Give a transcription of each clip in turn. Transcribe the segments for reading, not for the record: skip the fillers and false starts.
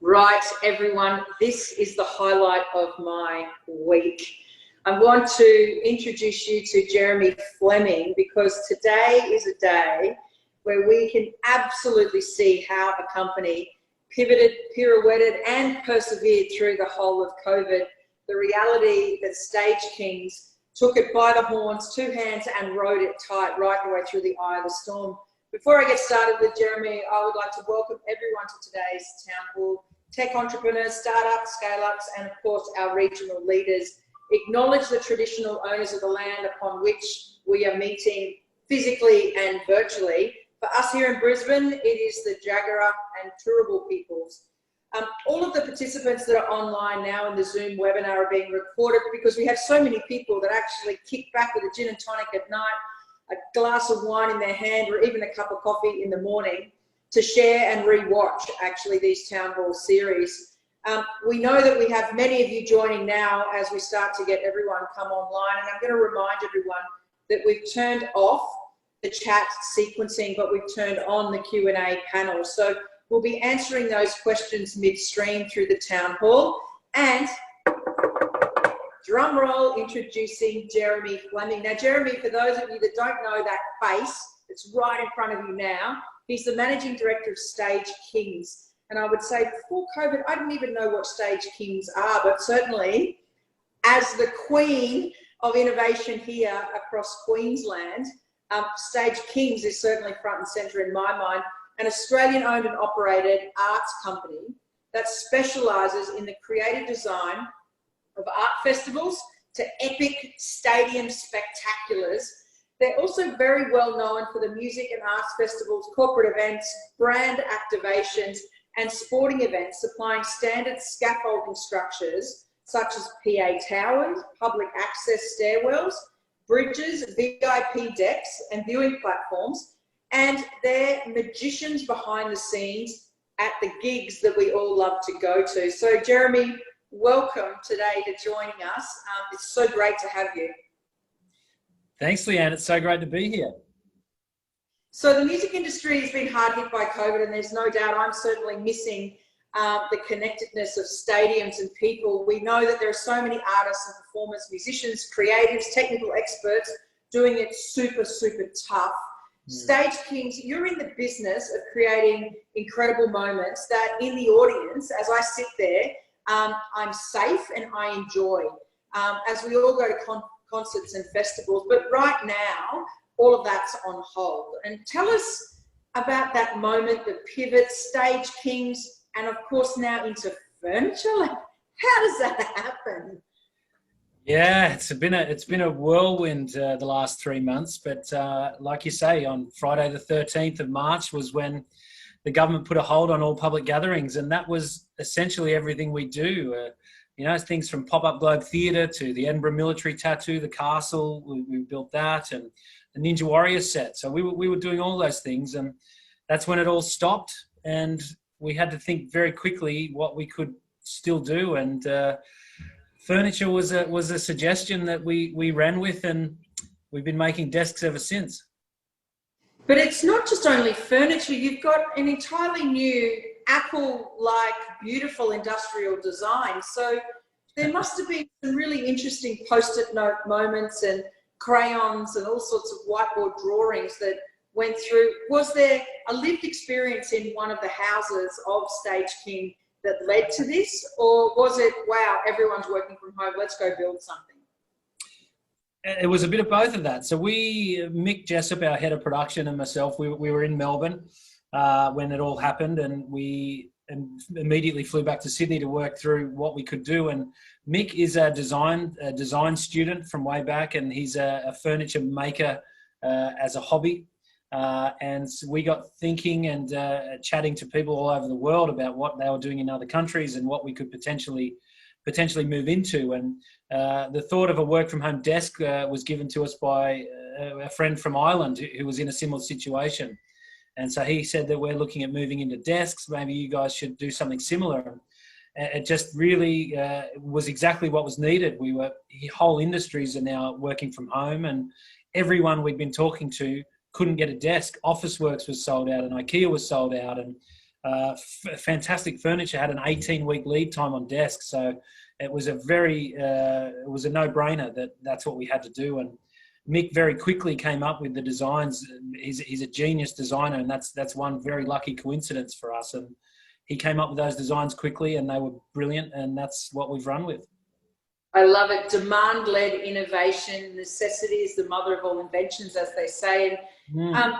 Right, everyone, this is the highlight of my week. I want to introduce you to Jeremy Fleming because today is a day where we can absolutely see how a company pivoted, pirouetted and persevered through the whole of COVID. The reality that Stagekings took it by the horns, two hands, and rode it tight right the way through the eye of the storm. Before I get started with Jeremy, I would like to welcome everyone to today's town hall. Tech entrepreneurs, startups, scale-ups, and of course our regional leaders. Acknowledge the traditional owners of the land upon which we are meeting physically and virtually. For us here in Brisbane, it is the Jagera and Turrbal peoples. All of the participants that are online now in the Zoom webinar are being recorded because we have so many people that actually kick back with a gin and tonic at night, a glass of wine in their hand, or even a cup of coffee in the morning to share and re-watch actually these town hall series. We know that we have many of you joining now as we start to get everyone come online, and I'm going to remind everyone that we've turned off the chat sequencing, but we've turned on the Q&A panel. So we'll be answering those questions midstream through the town hall. And drum roll, introducing Jeremy Fleming. Now, Jeremy, for those of you that don't know that face, it's right in front of you now. He's the Managing Director of Stagekings. And I would say before COVID, I didn't even know what Stagekings are, but certainly as the queen of innovation here across Queensland, Stagekings is certainly front and centre in my mind, an Australian-owned and operated arts company that specialises in the creative design of art festivals to epic stadium spectaculars. They're also very well known for the music and arts festivals, corporate events, brand activations, and sporting events, supplying standard scaffolding structures such as PA towers, public access stairwells, bridges, VIP decks, and viewing platforms. And they're magicians behind the scenes at the gigs that we all love to go to. So, Jeremy, welcome today to joining us. It's so great to have you. Thanks, Leanne. It's so great to be here. So the music industry has been hard hit by COVID, and there's no doubt I'm certainly missing the connectedness of stadiums and people. We know that there are so many artists and performers, musicians, creatives, technical experts doing it super, super tough. Stagekings, you're in the business of creating incredible moments that in the audience, as I sit there, I'm safe and I enjoy. As we all go to concerts and festivals, but right now, all of that's on hold. And tell us about that moment, the pivot, Stagekings, and of course now into furniture. Like, how does that happen? Yeah, it's been a whirlwind the last 3 months, but like you say, on Friday the 13th of March was when the government put a hold on all public gatherings, and that was essentially everything we do. You know, things from pop-up globe theatre to the Edinburgh military tattoo, the castle, we built that, and the Ninja Warrior set. So we were doing all those things, and that's when it all stopped, and we had to think very quickly what we could still do. And furniture was a suggestion that we ran with, and we've been making desks ever since. But it's not just only furniture. You've got an entirely new Apple-like beautiful industrial design. So there must have been some really interesting Post-it note moments and crayons and all sorts of whiteboard drawings that went through. Was there a lived experience in one of the houses of Stageking that led to this? Or was it, wow, everyone's working from home, let's go build something? It was a bit of both of that. So Mick Jessup, our head of production, and myself, we were in Melbourne when it all happened, and we immediately flew back to Sydney to work through what we could do. And Mick is a design student from way back, and he's a furniture maker as a hobby. And so we got thinking and chatting to people all over the world about what they were doing in other countries and what we could potentially move into. And the thought of a work from home desk was given to us by a friend from Ireland who was in a similar situation. And so he said that we're looking at moving into desks. Maybe you guys should do something similar. It just really was exactly what was needed. Whole industries are now working from home, and everyone we'd been talking to couldn't get a desk. Officeworks was sold out, and IKEA was sold out, and fantastic furniture, had an 18-week lead time on desks. So it was a no-brainer that's what we had to do. And Mick very quickly came up with the designs. He's a genius designer, and that's one very lucky coincidence for us. And he came up with those designs quickly, and they were brilliant, and that's what we've run with. I love it. Demand-led innovation. Necessity is the mother of all inventions, as they say. A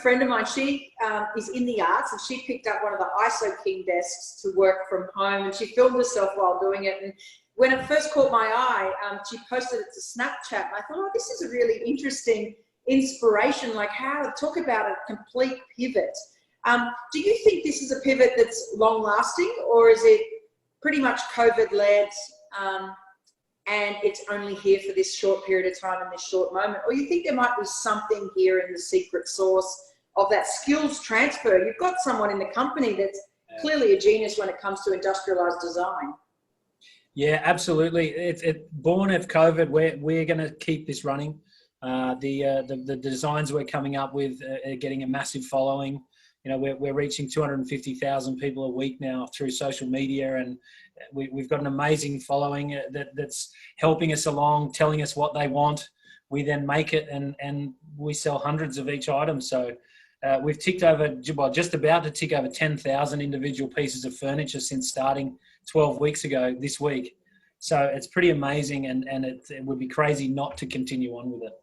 friend of mine, she is in the arts, and she picked up one of the Stagekings desks to work from home, and she filmed herself while doing it. And when it first caught my eye, she posted it to Snapchat, and I thought, oh, this is a really interesting inspiration, like how to talk about a complete pivot. Do you think this is a pivot that's long-lasting, or is it pretty much COVID-led, and it's only here for this short period of time in this short moment? Or you think there might be something here in the secret sauce of that skills transfer? You've got someone in the company that's clearly a genius when it comes to industrialized design. Yeah, absolutely. It's born of COVID. We're going to keep this running. The designs we're coming up with are getting a massive following. You know, we're reaching 250,000 people a week now through social media, and we've got an amazing following that's helping us along, telling us what they want. We then make it, and we sell hundreds of each item. So we've ticked over, well, just about to tick over 10,000 individual pieces of furniture since starting 12 weeks ago this week. So it's pretty amazing, and it would be crazy not to continue on with it.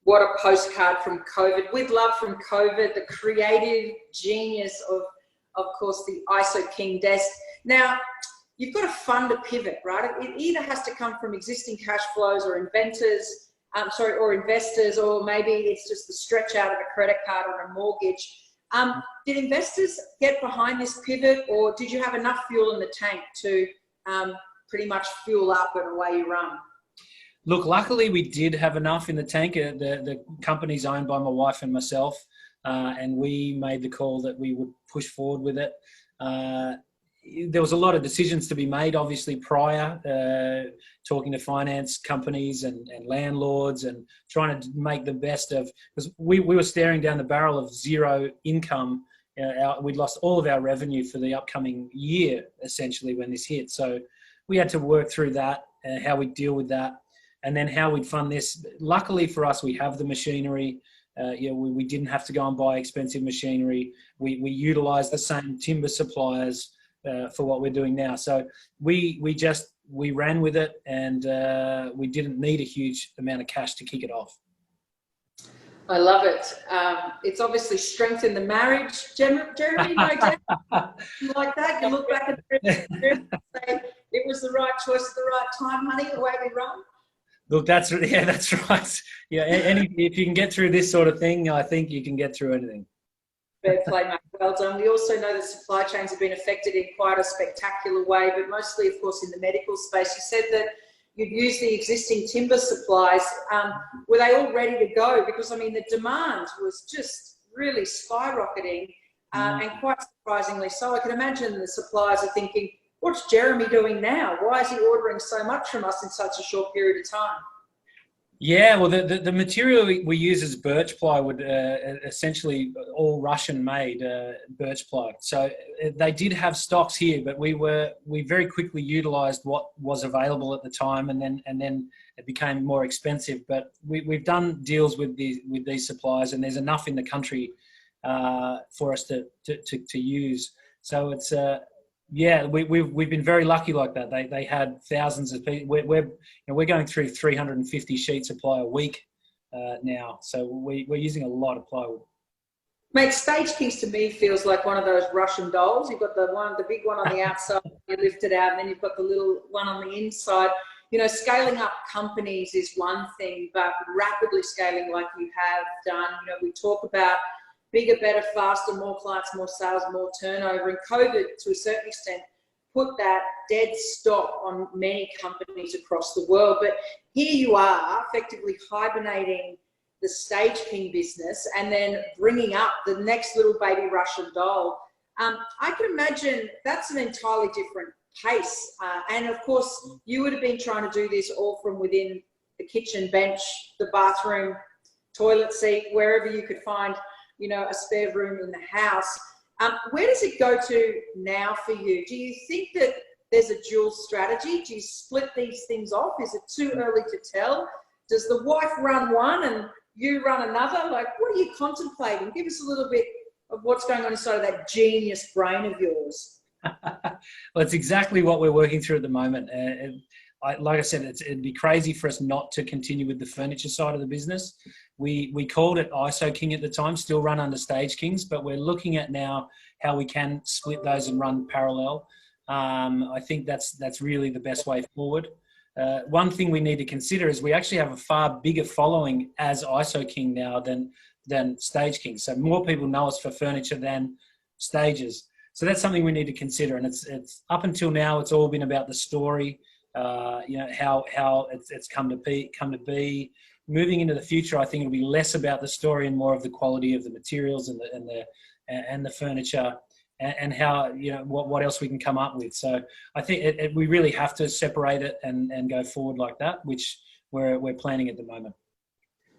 What a postcard from COVID. With love from COVID, the creative genius of course, the Stagekings desk. Now, you've got to fund a pivot, right? It either has to come from existing cash flows or investors, or maybe it's just the stretch out of a credit card or a mortgage. Did investors get behind this pivot, or did you have enough fuel in the tank to pretty much fuel up and away you run? Look, luckily we did have enough in the tank. The company's owned by my wife and myself, and we made the call that we would push forward with it. There was a lot of decisions to be made, obviously, prior, talking to finance companies and landlords and trying to make the best of, because we were staring down the barrel of zero income. We'd lost all of our revenue for the upcoming year, essentially, when this hit. So we had to work through that, how we deal with that, and then how we'd fund this. Luckily for us, we have the machinery. We didn't have to go and buy expensive machinery. We utilised the same timber suppliers for what we're doing now. So we ran with it, and we didn't need a huge amount of cash to kick it off. I love it. It's obviously strengthened the marriage. Jeremy, no doubt. You like that? You look back at it and say, it was the right choice at the right time, honey, the way we run. Look, that's right. Yeah, if you can get through this sort of thing, I think you can get through anything. Fair play, mate. Well done. We also know that supply chains have been affected in quite a spectacular way, but mostly, of course, in the medical space. You said that you'd use the existing timber supplies. Were they all ready to go? Because, I mean, the demand was just really skyrocketing, and quite surprisingly so. I can imagine the suppliers are thinking, what's Jeremy doing now? Why is he ordering so much from us in such a short period of time? Yeah, well, the material we use is birch plywood, essentially all Russian-made birch ply. So they did have stocks here, but we very quickly utilised what was available at the time, and then it became more expensive. But we've done deals with these suppliers, and there's enough in the country for us to use. So it's yeah, we've been very lucky like that. They had thousands of people. We're going through 350 sheets of ply a week now, so we're using a lot of plywood. Mate, Stagekings to me feels like one of those Russian dolls. You've got the big one on the outside, you lift it out, and then you've got the little one on the inside. You know, scaling up companies is one thing, but rapidly scaling like you have done. You know, we talk about bigger, better, faster, more clients, more sales, more turnover. And COVID, to a certain extent, put that dead stop on many companies across the world. But here you are, effectively hibernating the Stagekings business and then bringing up the next little baby Russian doll. I can imagine that's an entirely different pace. And of course, you would have been trying to do this all from within the kitchen bench, the bathroom, toilet seat, wherever you could find, you know, a spare room in the house. Where does it go to now for you? Do you think that there's a dual strategy? Do you split these things off? Is it too early to tell? Does the wife run one and you run another? Like, what are you contemplating? Give us a little bit of what's going on inside of that genius brain of yours. Well, it's exactly what we're working through at the moment. Like I said, it'd be crazy for us not to continue with the furniture side of the business. We called it King at the time, still run under Stagekings, but we're looking at now how we can split those and run parallel. I think that's really the best way forward. One thing we need to consider is we actually have a far bigger following as King now than Stagekings. So more people know us for furniture than stages. So that's something we need to consider. And it's up until now, it's all been about the story, how it's come to be. Moving into the future, I think it'll be less about the story and more of the quality of the materials and the furniture and how, what else we can come up with. So I think we really have to separate it and go forward like that, which we're planning at the moment.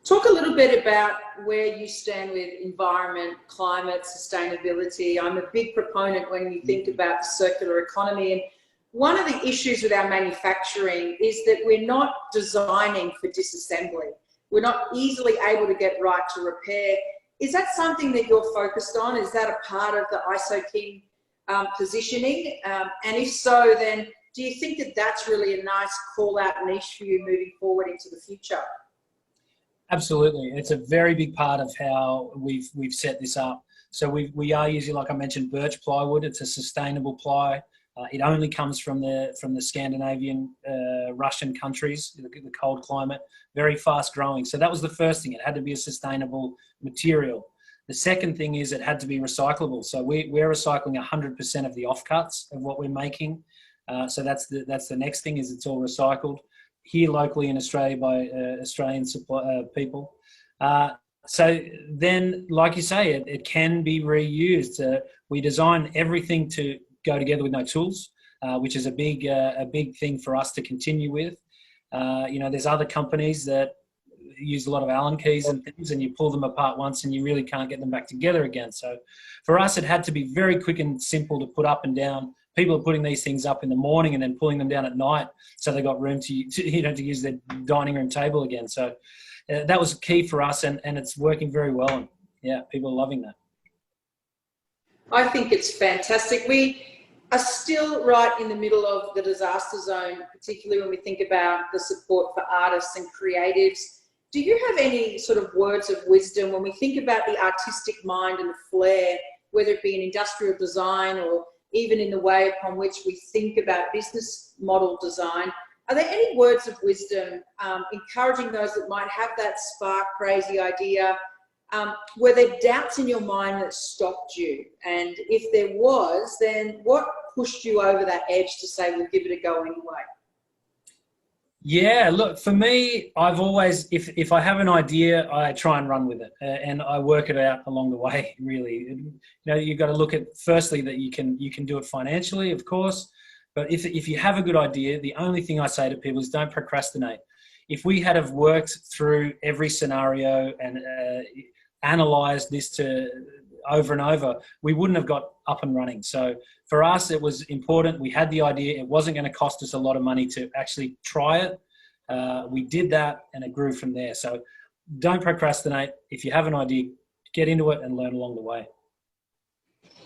Talk a little bit about where you stand with environment, climate, sustainability. I'm a big proponent when you think about the circular economy. And one of the issues with our manufacturing is that we're not designing for disassembly. We're not easily able to get right to repair. Is that something that you're focused on? Is that a part of the King positioning? And if so, then do you think that that's really a nice call-out niche for you moving forward into the future? Absolutely. It's a very big part of how we've set this up. So we are using, like I mentioned, birch plywood. It's a sustainable ply. It only comes from the Scandinavian, Russian countries, the cold climate, very fast growing. So that was the first thing. It had to be a sustainable material. The second thing is it had to be recyclable. So we're recycling 100% of the offcuts of what we're making. So that's the next thing, is it's all recycled here locally in Australia by Australian people. So then, like you say, it can be reused. We design everything to go together with no tools, which is a big thing for us to continue with. There's other companies that use a lot of Allen keys and things, and you pull them apart once and you really can't get them back together again. So for us, it had to be very quick and simple to put up and down. People are putting these things up in the morning and then pulling them down at night, so they got room to use their dining room table again. So that was key for us, and it's working very well. And yeah, people are loving that. I think it's fantastic. We are still right in the middle of the disaster zone, particularly when we think about the support for artists and creatives. Do you have any sort of words of wisdom when we think about the artistic mind and the flair, whether it be in industrial design or even in the way upon which we think about business model design? Are there any words of wisdom encouraging those that might have that spark, crazy idea? Were there doubts in your mind that stopped you? And if there was, then what pushed you over that edge to say, we'll give it a go anyway? Yeah, look, for me, I've always, if I have an idea, I try and run with it, and I work it out along the way, really. You've got to look at, firstly, that you can do it financially, of course, but if you have a good idea, the only thing I say to people is don't procrastinate. If we had have worked through every scenario and analysed this over and over, we wouldn't have got up and running. So for us, it was important. We had the idea. It wasn't going to cost us a lot of money to actually try it. We did that, and it grew from there. So don't procrastinate. If you have an idea, get into it and learn along the way.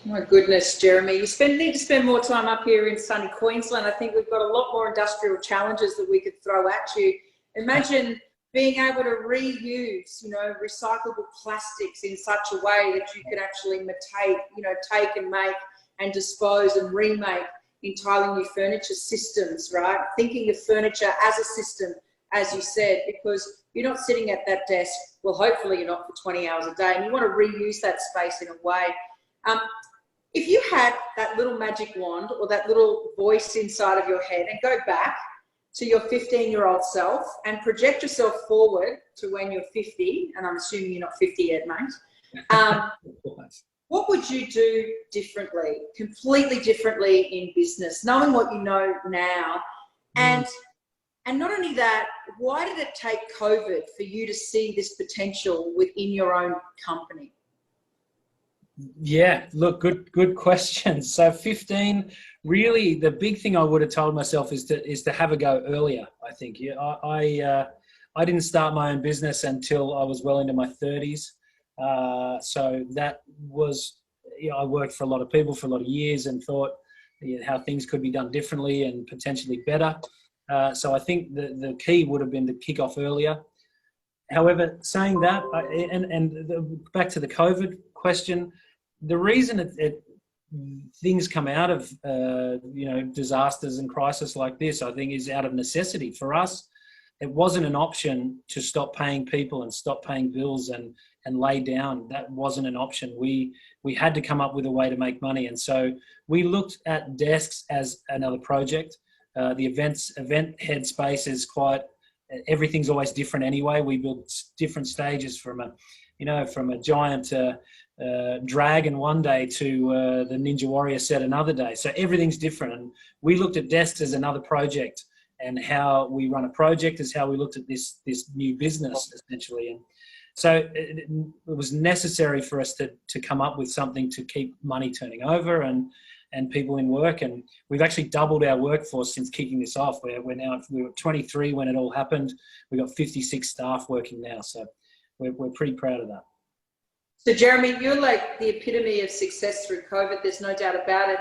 My goodness, Jeremy, you need to spend more time up here in sunny Queensland. I think we've got a lot more industrial challenges that we could throw at you. Imagine being able to reuse, recyclable plastics in such a way that you could actually take and make and dispose and remake entirely new furniture systems, right? Thinking of furniture as a system, as you said, because you're not sitting at that desk, well, hopefully you're not for 20 hours a day, and you want to reuse that space in a way. If you had that little magic wand or that little voice inside of your head and go back to your 15-year-old self and project yourself forward to when you're 50, and I'm assuming you're not 50 yet, mate, what would you do differently, completely differently in business, knowing what you know now? And not only that, why did it take COVID for you to see this potential within your own company? Yeah, look, good question. So 15, really, the big thing I would have told myself is to have a go earlier. I think I didn't start my own business until I was well into my 30s. So that was, I worked for a lot of people for a lot of years and thought how things could be done differently and potentially better. So I think the key would have been to kick off earlier. However, saying that, back to the COVID question, the reason things come out of disasters and crisis like this, I think, is out of necessity. For us, it wasn't an option to stop paying people and stop paying bills and lay down. That wasn't an option. We had to come up with a way to make money, and so we looked at desks as another project. The event headspace is quite. Everything's always different anyway. We built different stages from a giant dragon one day to the Ninja Warrior set another day. So everything's different. And we looked at desks as another project, and how we run a project is how we looked at this new business essentially. And so it was necessary for us to come up with something to keep money turning over and people in work. And we've actually doubled our workforce since kicking this off. We were 23 when it all happened. We got 56 staff working now. So we're pretty proud of that. So Jeremy, you're like the epitome of success through COVID. There's no doubt about it.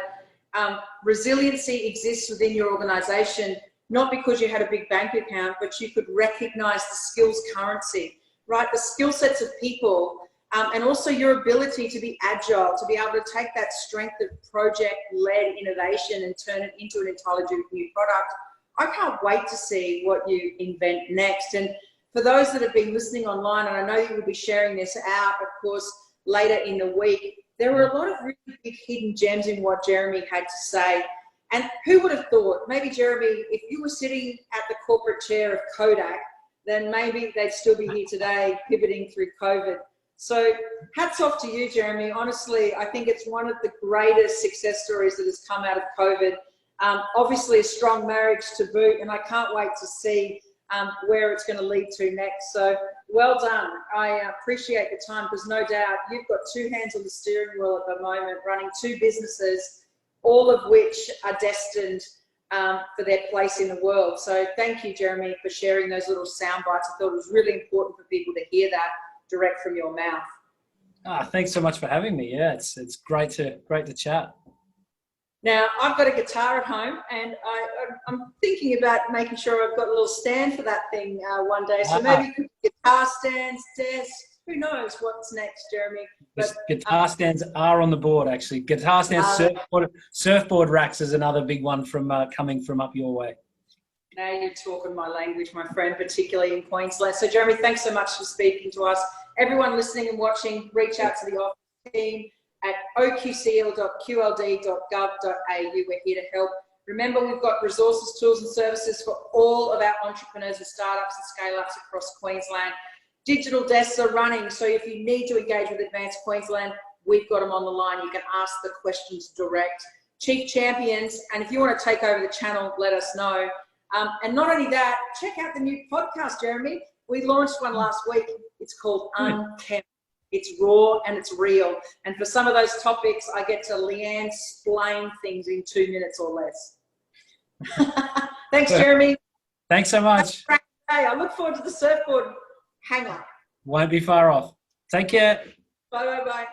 Resiliency exists within your organization, not because you had a big bank account, but you could recognize the skills currency, right? The skill sets of people, and also your ability to be agile, to be able to take that strength of project-led innovation and turn it into an intelligent new product. I can't wait to see what you invent next. And for those that have been listening online, and I know you will be sharing this out, of course, later in the week, there were a lot of really big hidden gems in what Jeremy had to say. And who would have thought, maybe Jeremy, if you were sitting at the corporate chair of Kodak, then maybe they'd still be here today pivoting through COVID. So hats off to you, Jeremy. Honestly, I think it's one of the greatest success stories that has come out of COVID. Obviously a strong marriage to boot, and I can't wait to see where it's going to lead to next. So well done. I appreciate the time, because no doubt you've got two hands on the steering wheel at the moment, running two businesses, all of which are destined for their place in the world. So thank you, Jeremy, for sharing those little sound bites. I thought it was really important for people to hear that direct from your mouth. Thanks so much for having me. Yeah, it's great to chat. Now, I've got a guitar at home, and I'm thinking about making sure I've got a little stand for that thing one day. So maybe guitar stands, desks, who knows what's next, Jeremy. But, guitar stands are on the board, actually. Guitar stands, surfboard racks is another big one from coming from up your way. Now you're talking my language, my friend, particularly in Queensland. So, Jeremy, thanks so much for speaking to us. Everyone listening and watching, reach out to the office team at oqcl.qld.gov.au. We're here to help. Remember, we've got resources, tools and services for all of our entrepreneurs and startups and scale-ups across Queensland. Digital desks are running, so if you need to engage with Advanced Queensland, we've got them on the line. You can ask the questions direct. Chief Champions, and if you want to take over the channel, let us know. And not only that, check out the new podcast, Jeremy. We launched one last week. It's called Unkempt. It's raw and it's real. And for some of those topics, I get to Leanne explain things in 2 minutes or less. Thanks, Jeremy. Thanks so much. Hey, I look forward to the surfboard hang-up. Won't be far off. Take care. Bye.